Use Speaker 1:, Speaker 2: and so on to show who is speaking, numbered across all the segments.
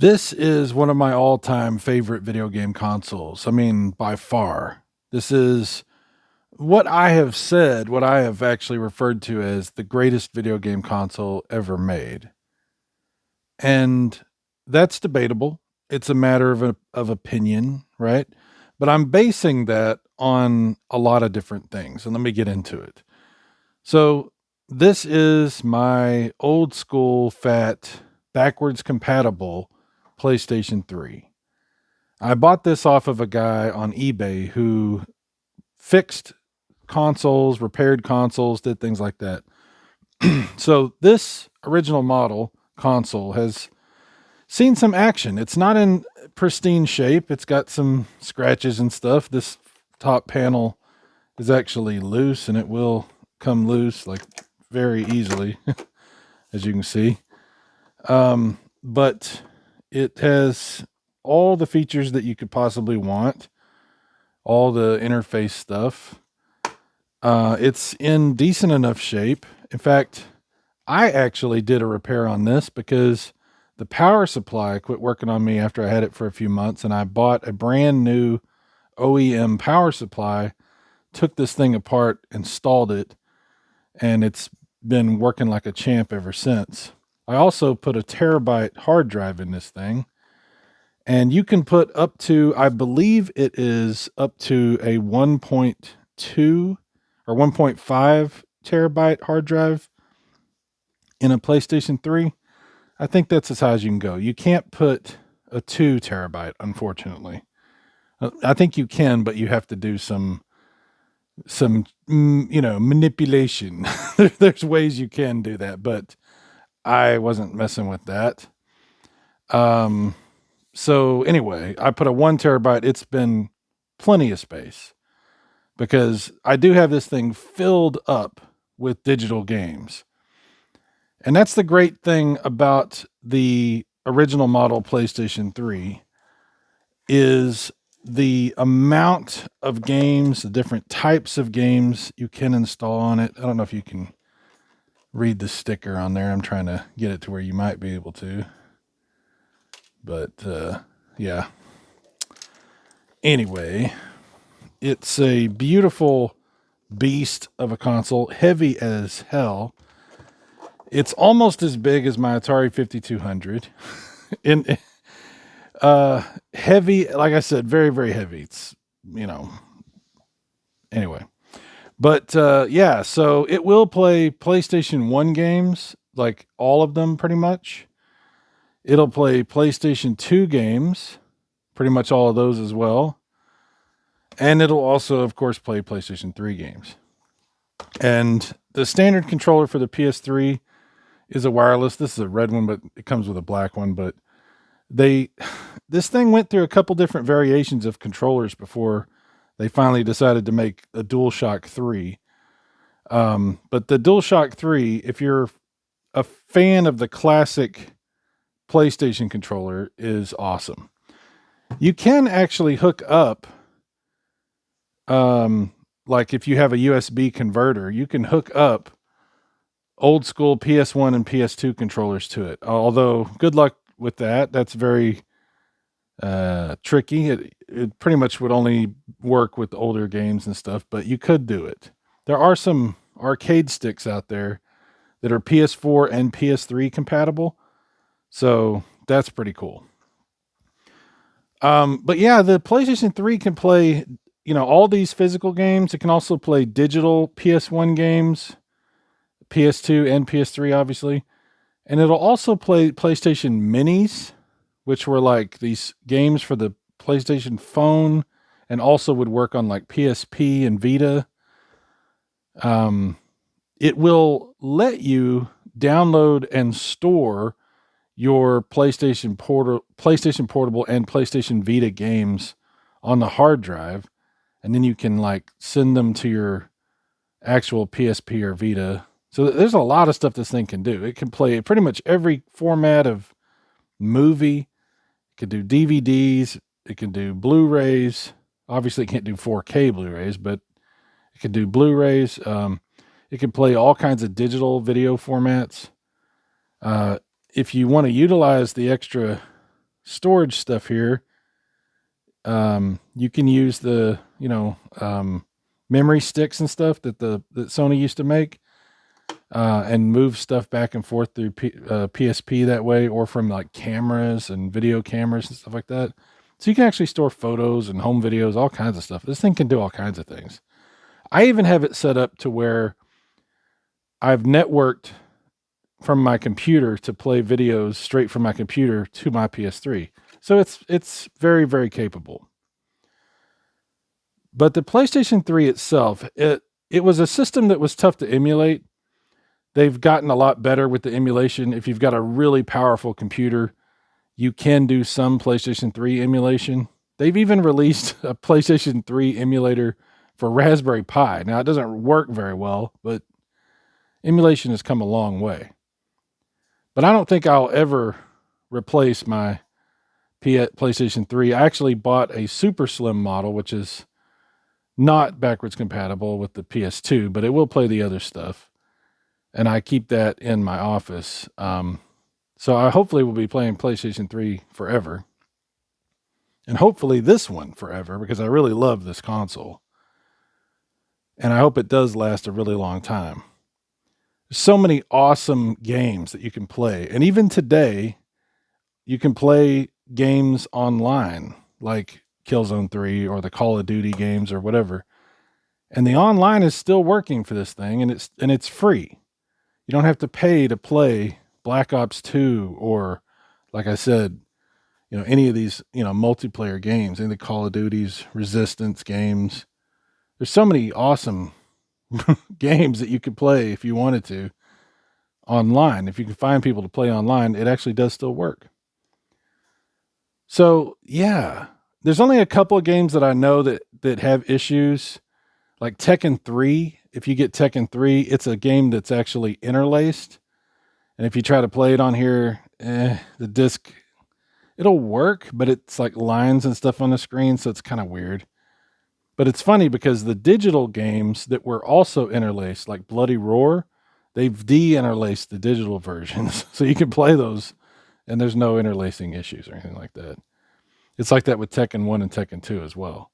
Speaker 1: This is one of my all-time favorite video game consoles. I mean, by far. This is what I have said, what I have actually referred to as the greatest video game console ever made. And that's debatable. It's a matter of opinion, right? But I'm basing that on a lot of different things. And let me get into it. So, this is my old school, fat, backwards compatible PlayStation 3. I bought this off of a guy on eBay who fixed consoles, repaired consoles, did things like that. So this original model console has seen some action. It's not in pristine shape. It's got some scratches and stuff. This top panel is actually loose and it will come loose like very easily, as you can see. But it has all the features that you could possibly want, all the interface stuff. It's in decent enough shape. In fact, I actually did a repair on this because the power supply quit working on me after I had it for a few months, and I bought a brand new OEM power supply, took this thing apart, installed it, and it's been working like a champ ever since. I also put a terabyte hard drive in this thing, and you can put up to, I believe it is up to a 1.2 or 1.5 terabyte hard drive in a PlayStation 3. I think that's as high as you can go. You can't put a 2 terabyte, unfortunately. I think you can, but you have to do some manipulation. There's ways you can do that, but I wasn't messing with that. So anyway, I put a 1 terabyte. It's been plenty of space because I do have this thing filled up with digital games. And that's the great thing about the original model PlayStation 3 is the amount of games, the different types of games you can install on it. I don't know if you can read the sticker on there. I'm trying to get it to where you might be able to. But yeah. Anyway, it's a beautiful beast of a console, heavy as hell. It's almost as big as my Atari 5200. In heavy, like I said, very, very heavy. It's, anyway. But yeah, so it will play PlayStation 1 games, like all of them pretty much. It'll play PlayStation 2 games, pretty much all of those as well. And it'll also, of course, play PlayStation 3 games. And the standard controller for the PS3 is a wireless. This is a red one, but it comes with a black one. But this thing went through a couple different variations of controllers before they finally decided to make a DualShock 3. But the DualShock 3, if you're a fan of the classic PlayStation controller, is awesome. You can actually hook up, like if you have a USB converter, you can hook up old school PS1 and PS2 controllers to it. Although, good luck with that. That's very tricky. It pretty much would only work with older games and stuff, but you could do it. There are some arcade sticks out there that are PS4 and PS3 compatible. So that's pretty cool. But yeah, the PlayStation 3 can play, all these physical games. It can also play digital PS1 games, PS2 and PS3, obviously. And it'll also play PlayStation Minis, which were like these games for the PlayStation phone and also would work on like PSP and Vita. It will let you download and store your PlayStation Portable and PlayStation Vita games on the hard drive, and then you can like send them to your actual PSP or Vita. So there's a lot of stuff this thing can do. It can play pretty much every format of movie. It can do DVDs. It can do Blu-rays. Obviously, it can't do 4K Blu-rays, but it can do Blu-rays. It can play all kinds of digital video formats. If you want to utilize the extra storage stuff here, you can use the, memory sticks and stuff that Sony used to make, and move stuff back and forth through PSP that way, or from like cameras and video cameras and stuff like that. So you can actually store photos and home videos, all kinds of stuff. This thing can do all kinds of things. I even have it set up to where I've networked from my computer to play videos straight from my computer to my PS3. So it's very, very capable. But the PlayStation 3 itself, it was a system that was tough to emulate. They've gotten a lot better with the emulation. If you've got a really powerful computer, you can do some PlayStation 3 emulation. They've even released a PlayStation 3 emulator for Raspberry Pi. Now, it doesn't work very well, but emulation has come a long way. But I don't think I'll ever replace my PlayStation 3. I actually bought a super slim model, which is not backwards compatible with the PS2, but it will play the other stuff. And I keep that in my office. So I hopefully will be playing PlayStation 3 forever. And hopefully this one forever, because I really love this console. And I hope it does last a really long time. There's so many awesome games that you can play. And even today, you can play games online, like Killzone 3 or the Call of Duty games or whatever. And the online is still working for this thing, and it's free. You don't have to pay to play Black Ops 2 or, like I said, any of these, multiplayer games, any of the Call of Duties, Resistance games. There's so many awesome games that you could play if you wanted to online. If you can find people to play online, it actually does still work. So yeah, there's only a couple of games that I know that have issues, like Tekken 3. If you get Tekken 3, it's a game that's actually interlaced. And if you try to play it on here, the disc, it'll work, but it's like lines and stuff on the screen, so it's kind of weird. But it's funny because the digital games that were also interlaced, like Bloody Roar, they've de-interlaced the digital versions. So you can play those and there's no interlacing issues or anything like that. It's like that with Tekken 1 and Tekken 2 as well.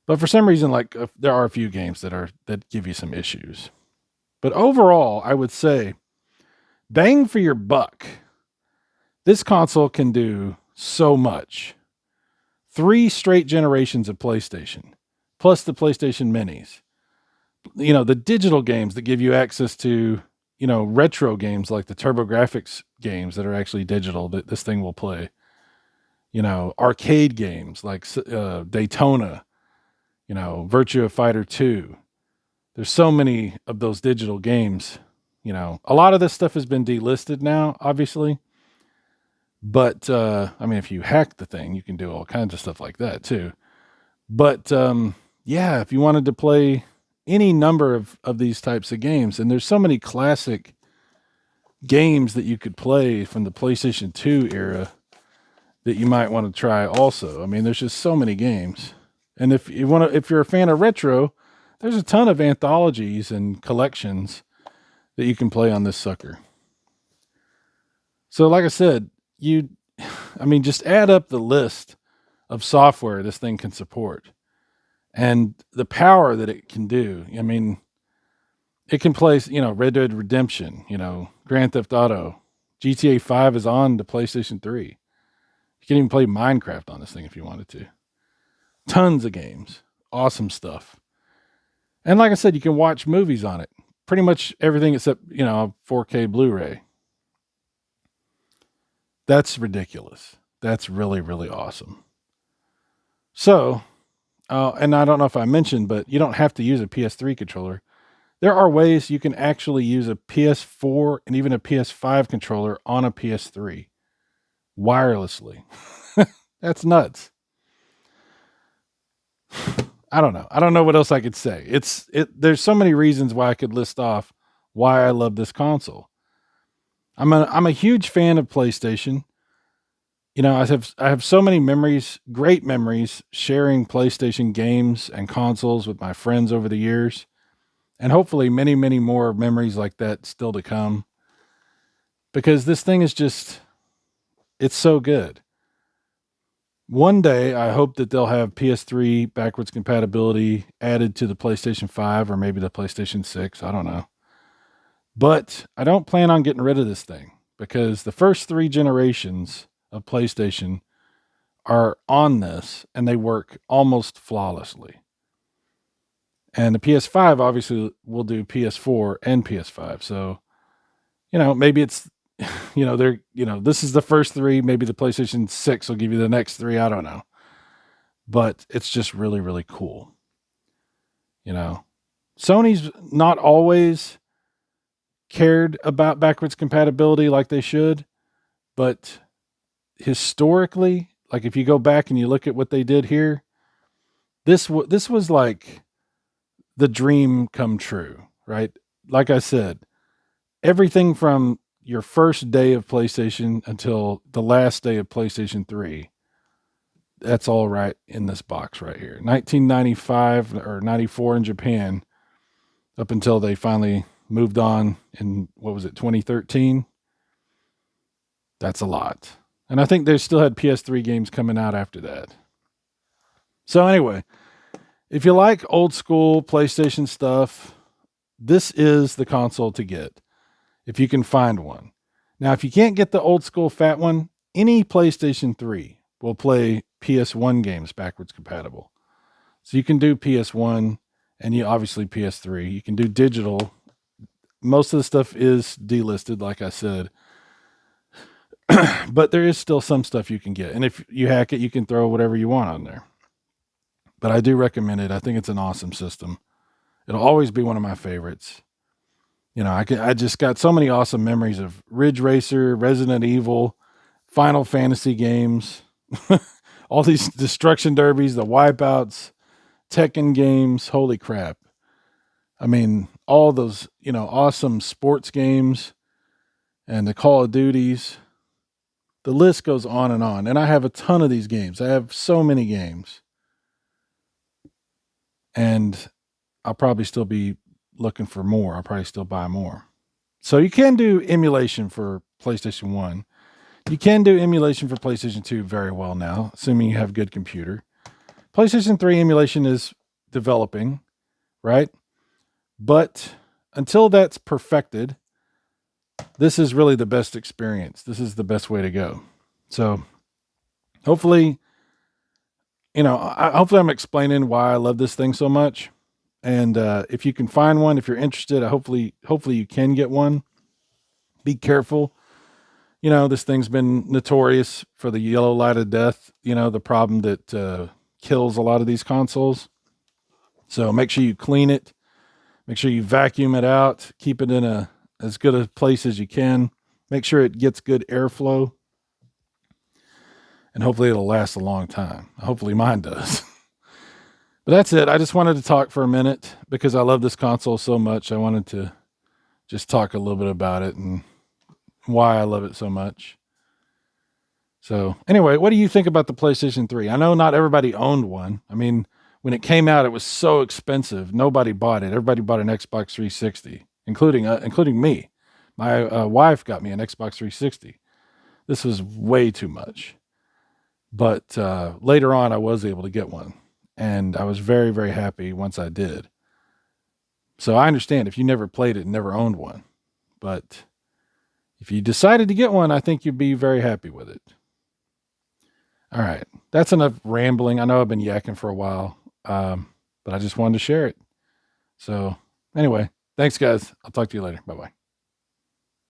Speaker 1: But for some reason, there are a few games that give you some issues. But overall, I would say, bang for your buck. This console can do so much. 3 straight generations of PlayStation, plus the PlayStation Minis. The digital games that give you access to, retro games like the TurboGrafx games that are actually digital that this thing will play. Arcade games like Daytona, Virtua Fighter 2. There's so many of those digital games. A lot of this stuff has been delisted now, obviously. But, if you hack the thing, you can do all kinds of stuff like that too. But, if you wanted to play any number of these types of games, and there's so many classic games that you could play from the PlayStation 2 era that you might want to try also. There's just so many games. And if you're a fan of retro, there's a ton of anthologies and collections that you can play on this sucker. So like I said, just add up the list of software this thing can support and the power that it can do. It can play, Red Dead Redemption, Grand Theft Auto, GTA 5 is on the PlayStation 3. You can even play Minecraft on this thing if you wanted to. Tons of games, awesome stuff. And like I said, you can watch movies on it. Pretty much everything except, 4K Blu-ray. That's ridiculous. That's really, really awesome. So, and I don't know if I mentioned, but you don't have to use a PS3 controller. There are ways you can actually use a PS4 and even a PS5 controller on a PS3 wirelessly. That's nuts. I don't know. I don't know what else I could say. There's so many reasons why I could list off why I love this console. I'm a huge fan of PlayStation. I have so many memories, great memories, sharing PlayStation games and consoles with my friends over the years, and hopefully many, many more memories like that still to come. Because this thing is it's so good. One day, I hope that they'll have PS3 backwards compatibility added to the PlayStation 5 or maybe the PlayStation 6. I don't know. But I don't plan on getting rid of this thing because the first three generations of PlayStation are on this and they work almost flawlessly. And the PS5 obviously will do PS4 and PS5. So, maybe it's, this is the first three. Maybe the PlayStation 6 will give you the next three. I don't know. But it's just really, really cool. Sony's not always cared about backwards compatibility like they should, but historically, like if you go back and you look at what they did here, this was like the dream come true, right? Like I said, everything from your first day of PlayStation until the last day of PlayStation 3, that's all right in this box right here. 1995 or 94 in Japan, up until they finally moved on in, 2013? That's a lot. And I think they still had PS3 games coming out after that. So anyway, if you like old school PlayStation stuff, this is the console to get if you can find one. Now, if you can't get the old school fat one, any PlayStation 3 will play PS1 games backwards compatible. So you can do PS1 and you obviously PS3. You can do digital. Most of the stuff is delisted, like I said. But there is still some stuff you can get. And if you hack it, you can throw whatever you want on there. But I do recommend it. I think it's an awesome system. It'll always be one of my favorites. I just got so many awesome memories of Ridge Racer, Resident Evil, Final Fantasy games, all these destruction derbies, the wipeouts, Tekken games. Holy crap. I mean, all those, awesome sports games and the Call of Duties. The list goes on. And I have a ton of these games. I have so many games. And I'll probably still be looking for more. I'll probably still buy more. So you can do emulation for PlayStation 1. You can do emulation for PlayStation 2 very well now, assuming you have a good computer. PlayStation 3 emulation is developing, right? But until that's perfected, this is really the best experience. This is the best way to go. So hopefully, hopefully I'm explaining why I love this thing so much. And if you can find one, if you're interested, hopefully you can get one. Be careful. This thing's been notorious for the yellow light of death, the problem that kills a lot of these consoles. So make sure you clean it. Make sure you vacuum it out. Keep it in as good a place as you can. Make sure it gets good airflow. And hopefully it'll last a long time. Hopefully mine does. But that's it. I just wanted to talk for a minute because I love this console so much. I wanted to just talk a little bit about it and why I love it so much. So anyway, what do you think about the PlayStation 3? I know not everybody owned one. I mean, when it came out, it was so expensive. Nobody bought it. Everybody bought an Xbox 360, including me. My wife got me an Xbox 360. This was way too much. But later on, I was able to get one. And I was very, very happy once I did. So I understand if you never played it and never owned one. But if you decided to get one, I think you'd be very happy with it. All right. That's enough rambling. I know I've been yakking for a while, but I just wanted to share it. So anyway, thanks, guys. I'll talk to you later. Bye-bye.